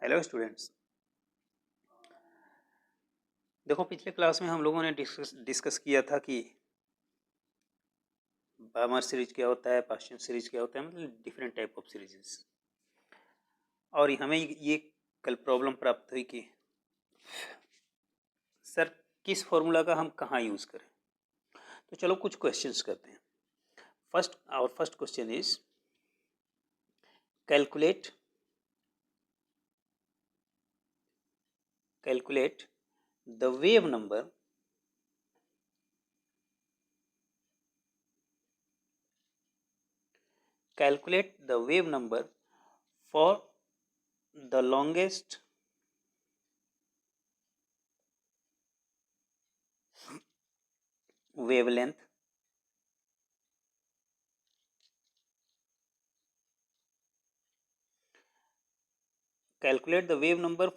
Hello students. देखो, पिछले class में हम लोगों ने डिस्कस किया था कि बामर सीरीज क्या होता है, पास्टियन सीरीज क्या होता है, मतलब डिफरेंट टाइप ऑफ सीरीजेस। और हमें ये कल प्रॉब्लम प्राप्त हुई कि सर किस फॉर्मूला का हम कहाँ यूज़ करें। तो चलो कुछ क्वेश्चंस करते हैं। First question is calculate the wave number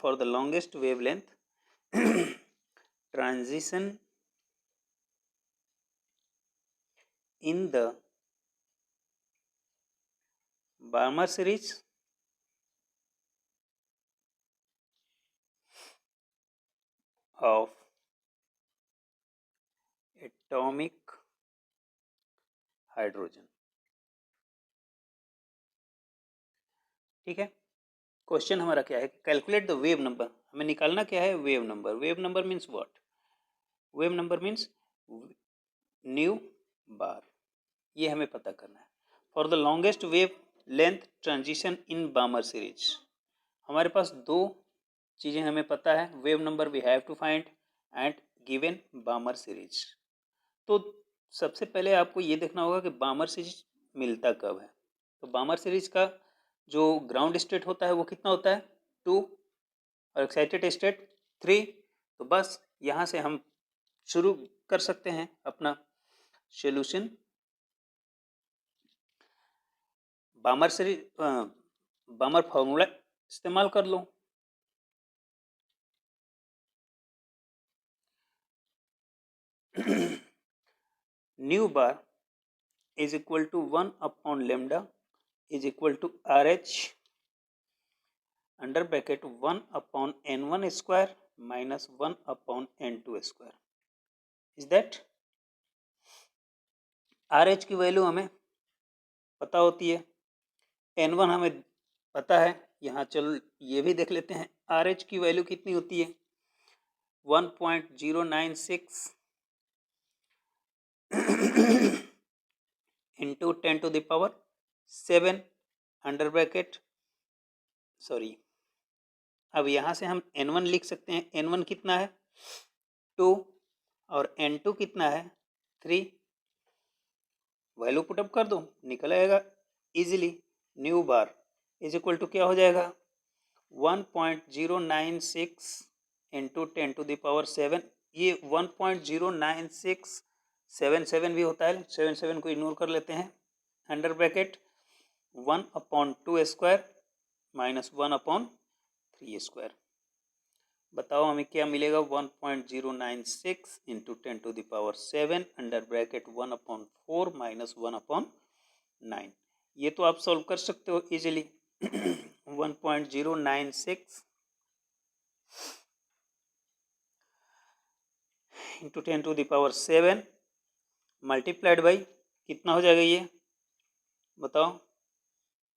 for the longest wavelength transition in the Balmer series of atomic hydrogen. ठीक है, क्वेश्चन हमारा क्या है? Calculate the wave number. हमें निकालना क्या है? Wave number. Wave number means what? Wave number means nu bar, ये हमें पता करना है। For the longest wavelength transition in Balmer series, हमारे पास दो चीज़ें हमें पता है। Wave number we have to find and given Balmer series. तो सबसे पहले आपको ये देखना होगा कि बामर सीरीज मिलता कब है। तो बामर सीरीज का जो ग्राउंड स्टेट होता है वो कितना होता है? 2 और एक्साइटेड स्टेट 3। तो बस यहाँ से हम शुरू कर सकते हैं अपना solution. Balmer series Balmer formula इस्तेमाल कर लो। Nu bar is equal to 1 upon lambda is equal to RH under bracket 1 upon n1 square minus 1 upon n2 square. Is that? RH की वैल्यू हमें पता होती है, n1 हमें पता है। यहाँ चलो ये भी देख लेते हैं। RH की वैल्यू कितनी होती है? 1.096 into 10 to the power 7 under bracket sorry. अब यहाँ से हम n1 लिख सकते हैं। n1 कितना है? 2 और n2 कितना है? 3। वैल्यू पुटअप कर दो, निकल आएगा easily. New bar is equal to क्या हो जाएगा? 1.096 इंटू 10 टू द पावर 7। ये 1.09677 भी होता है, 77 को इग्नोर कर लेते हैं। Under bracket 1 upon 2 square minus 1 upon 3 square. बताओ हमें क्या मिलेगा? 1.096 into 10 to the power 7 under bracket 1 upon 4 minus 1 upon 9। ये तो आप सॉल्व कर सकते हो easily. 1.096 into 10 to the power 7 multiplied by कितना हो जाएगा ये? बताओ।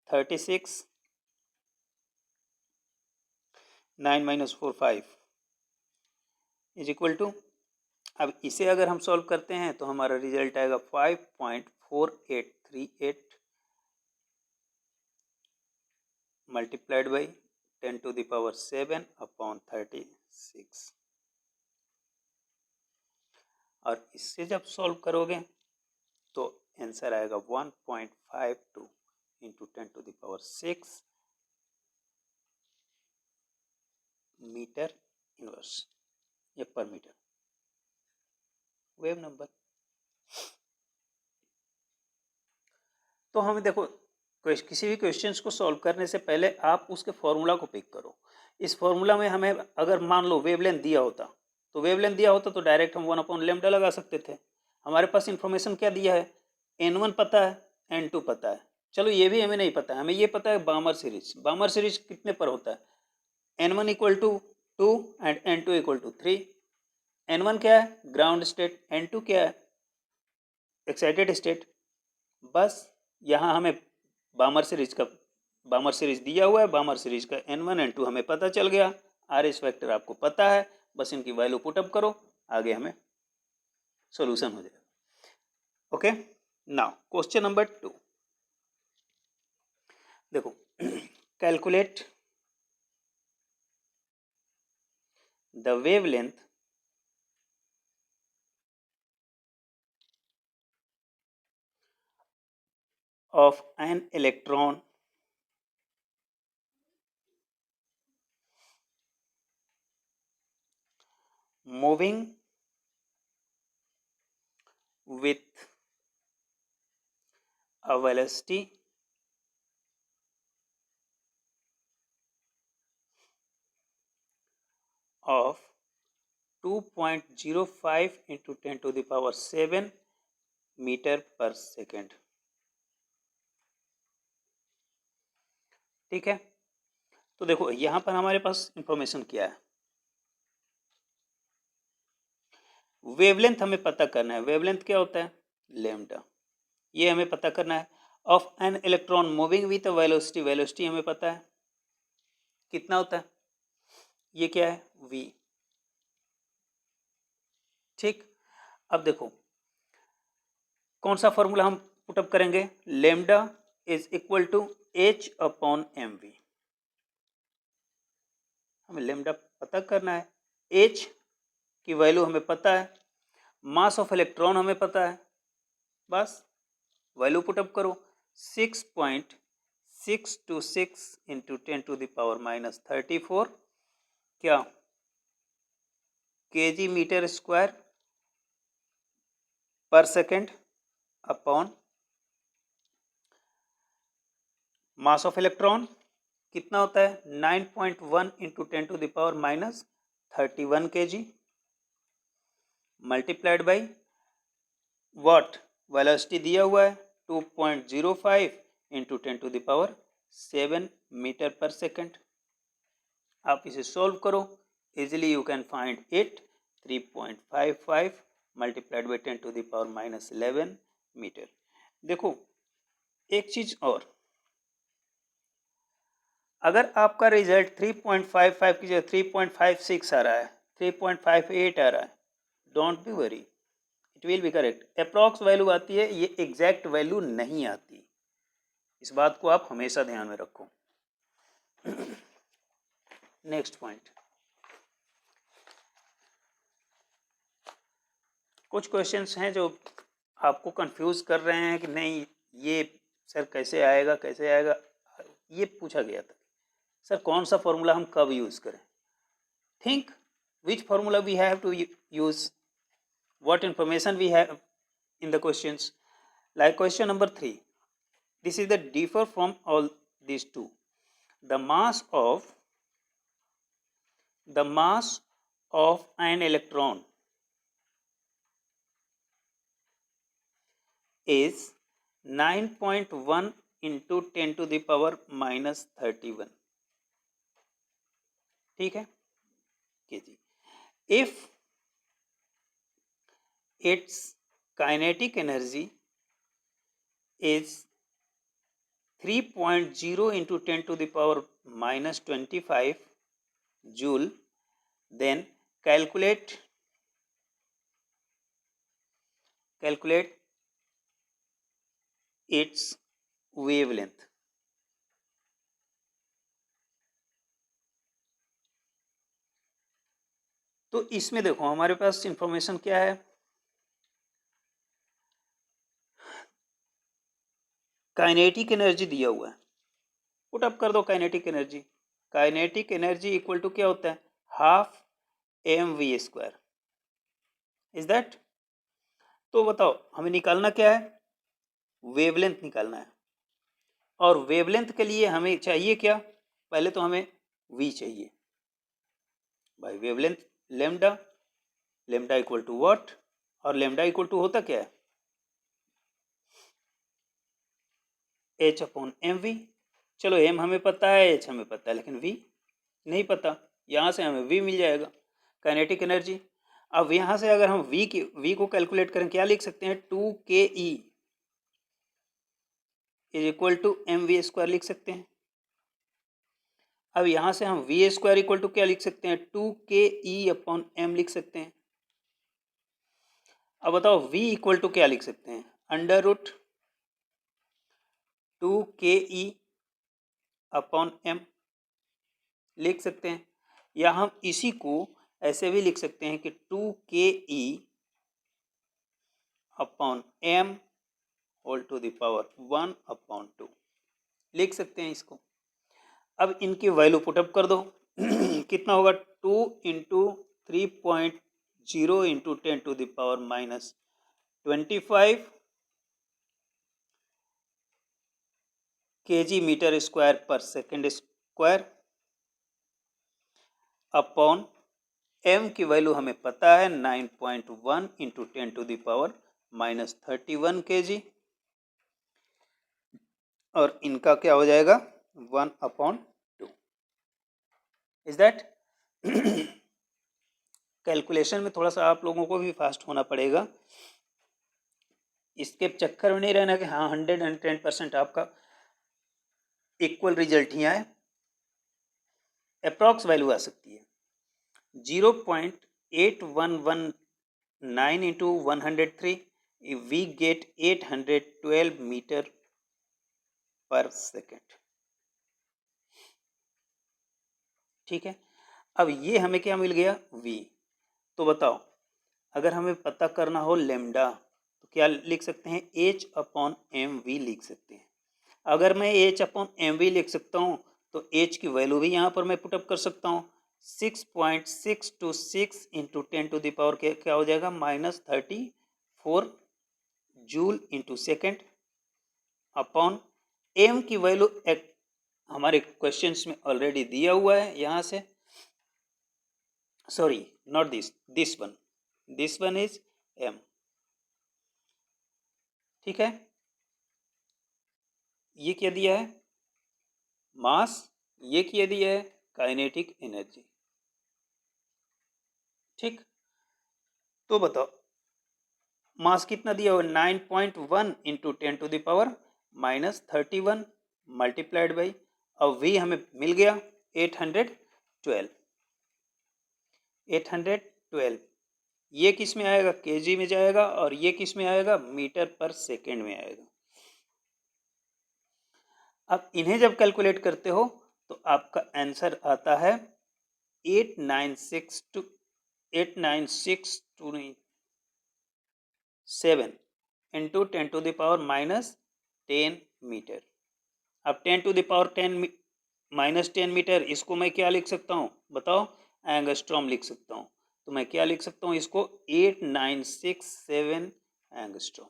36 9 माइनस 4 5 इज इक्वल टू, अब इसे अगर हम सॉल्व करते हैं तो हमारा रिजल्ट आएगा 5.4838 multiplied by 10 to the power 7 upon 36। और इससे जब सॉल्व करोगे तो आंसर आएगा 1.52 into 10 to the power 6 metre inverse या पर मीटर वेव नंबर। तो हमें देखो, किसी भी क्वेश्चंस को सॉल्व करने से पहले आप उसके फॉर्मूला को पिक करो। इस फॉर्मूला में हमें अगर मान लो वेवलेंथ दिया होता, तो वेवलेंथ दिया होता तो डायरेक्ट हम 1 अपॉन लैम्डा लगा सकते थे। हमारे पास इंफॉर्मेशन क्या दिया है? n1 पता है, n2 पता है। चलो ये भी हमें नहीं पता है, हमें ये पता है बामर सीरीज। बामर सीरीज कितने पर होता है? N1 equal to 2 and N2 equal to 3। N1 क्या है? Ground state. N2 क्या है? Excited state. बस यहाँ हमें बामर सीरीज दिया हुआ है, बामर सीरीज का N1 N2 हमें पता चल गया, आर एस फैक्टर आपको पता है, बस इनकी वैल्यू पुटअप करो, आगे हमें सॉल्यूशन हो जाएगा। ओके, नाउ क्वेश्चन नंबर 2 देखो, calculate the wavelength of an electron moving with a velocity of 2.05 into 10 to the power 7 metre per second. ठीक है, तो देखो यहां पर हमारे पास इंफॉर्मेशन क्या है, वेवलेंथ हमें पता करना है। वेवलेंथ क्या होता है? लैम्डा। ये हमें पता करना है। Of an electron moving with velocity, velocity हमें पता है कितना होता है, ये क्या है? v। ठीक, अब देखो कौन सा फॉर्मूला हम पुटअप करेंगे? Lambda is equal to h upon m v. हमें लैम्डा पता करना है, h की वैल्यू हमें पता है, मास ऑफ इलेक्ट्रॉन हमें पता है, बस वैल्यू पुटअप करो। 6.626 into 10 to the power minus 34 क्या? KG metre square per second upon mass of electron कितना होता है? 9.1 into 10 to the power minus 31 KG multiplied by what? Velocity दिया हुआ है 2.05 into 10 to the power 7 metre per second. आप इसे solve करो, easily you can find it. 3.55 multiplied by 10 to the power minus 11 metre. देखो एक चीज और, अगर आपका रिजल्ट 3.55 की जगह 3.56 आ रहा है, 3.58 आ रहा है, don't be worry, it will be correct. Approx value आती है, ये एग्जैक्ट वैल्यू नहीं आती, इस बात को आप हमेशा ध्यान में रखो। नेक्स्ट पॉइंट, कुछ क्वेश्चंस हैं जो आपको कंफ्यूज कर रहे हैं कि नहीं ये सर कैसे आएगा कैसे आएगा, ये पूछा गया था सर कौन सा फॉर्मूला हम कब यूज करें। Think which formula we have to use, what information we have in the questions. Like question number 3, this is the differ from all these two. The mass of an electron is 9.1 into 10 to the power minus 31। ठीक है जी, if its kinetic energy is 3.0 into 10 to the power minus 25 joule, then calculate its wavelength। तो इसमें देखो हमारे पास information क्या है, kinetic energy दिया हुआ है, पुट अप कर दो kinetic energy. Kinetic energy equal to क्या होता है? Half m v square, is that. तो बताओ हमें निकालना क्या है? वेवलेंथ निकालना है, और वेवलेंथ के लिए हमें चाहिए क्या? पहले तो हमें वी चाहिए भाई, wavelength lambda, lambda equal to what, और लेमडा इक्वल टू होता क्या है? H upon m v. चलो एम हमें पता है, एच हमें पता है, लेकिन वी नहीं पता, यहाँ से हमें v मिल जाएगा काइनेटिक एनर्जी। अब यहाँ से अगर हम v को कैलकुलेट करें, क्या लिख सकते हैं, 2ke is equal to mv² लिख सकते हैं। अब यहाँ से हम v² इक्वल टू क्या लिख सकते हैं, 2ke/m लिख सकते हैं। अब बताओ v इक्वल टू क्या लिख सकते हैं, √2ke/m लिख सकते हैं, या हम इसी को ऐसे भी लिख सकते हैं कि 2ke/m whole to the power 1/2 लिख सकते हैं इसको। अब इनकी वैल्यू पुटअप कर दो कितना होगा, 2 into 3.0 into 10 to the power -25 kg/m² upon m की वैल्यू हमें पता है 9.1 into 10 to the power -31 kg, और इनका क्या हो जाएगा 1/2। इज दैट कैलकुलेशन में थोड़ा सा आप लोगों को भी फास्ट होना पड़ेगा, इसके चक्कर में नहीं रहना कि हाँ 110% आपका इक्वल रिजल्ट ही आए। अप्रॉक्स वैल्यू आ सकती है 0.8119 into 103, we get 812 metre per second. ठीक है, अब ये हमें क्या मिल गया, v। तो बताओ अगर हमें पता करना हो लेमडा तो क्या लिख सकते हैं, h/mv लिख सकते हैं। अगर मैं h/mv लिख सकता हूँ तो h की वैल्यू भी यहाँ पर मैं पुटअप कर सकता हूँ, 6.626 इंटू 10 टू द पावर क्या हो जाएगा, -34 joule into second upon m की वैल्यू हमारे क्वेश्चंस में ऑलरेडी दिया हुआ है, यहाँ से sorry not this one is m। ठीक है, ये क्या दिया है, मास, ये क्या दिया है, काइनेटिक एनर्जी। ठीक, तो बताओ मास कितना दिया हुआ, 9.1 into 10 to the power -31 multiplied by, अब v हमें मिल गया 812। ये किस में आएगा, केजी में जाएगा, और ये किस में आएगा, मीटर पर सेकेंड में आएगा। अब इन्हें जब कैलकुलेट करते हो तो आपका आंसर आता है 89627 into 10 to the power -10 metre. अब 10 टू द पावर 10 मीटर, इसको मैं क्या लिख सकता हूँ बताओ, एंगस्ट्रॉम लिख सकता हूँ। तो मैं क्या लिख सकता हूँ इसको, 8967 angstrom.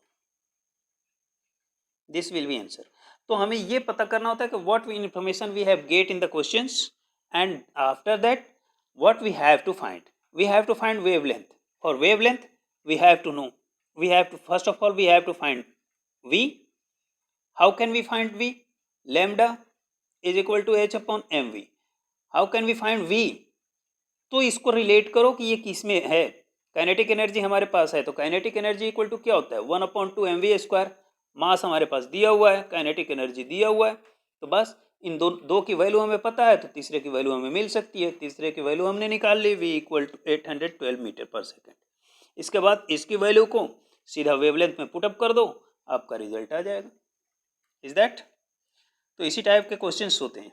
This will be answer. तो हमें ये पता करना होता है कि what information we have get in the questions, and after that what we have to find, we have to find wavelength. For wavelength we have to know, we have to, first of all we have to find v. How can we find v, lambda is equal to h/mv. How can we find v, तो इसको relate करो कि ये किस में है, kinetic energy हमारे पास है, तो काइनेटिक एनर्जी इक्वल टू क्या होता है, 1/2 mv²। मास हमारे पास दिया हुआ है, काइनेटिक एनर्जी दिया हुआ है, तो बस इन दो की वैल्यू हमें पता है, तो तीसरे की वैल्यू हमें मिल सकती है। तीसरे की वैल्यू हमने निकाल ली, v equal to 812 metre per second. इसके बाद इसकी वैल्यू को सीधा वेवलेंथ में पुटअप कर दो, आपका रिजल्ट आ जाएगा। इज दैट, तो इसी टाइप के क्वेश्चंस होते हैं।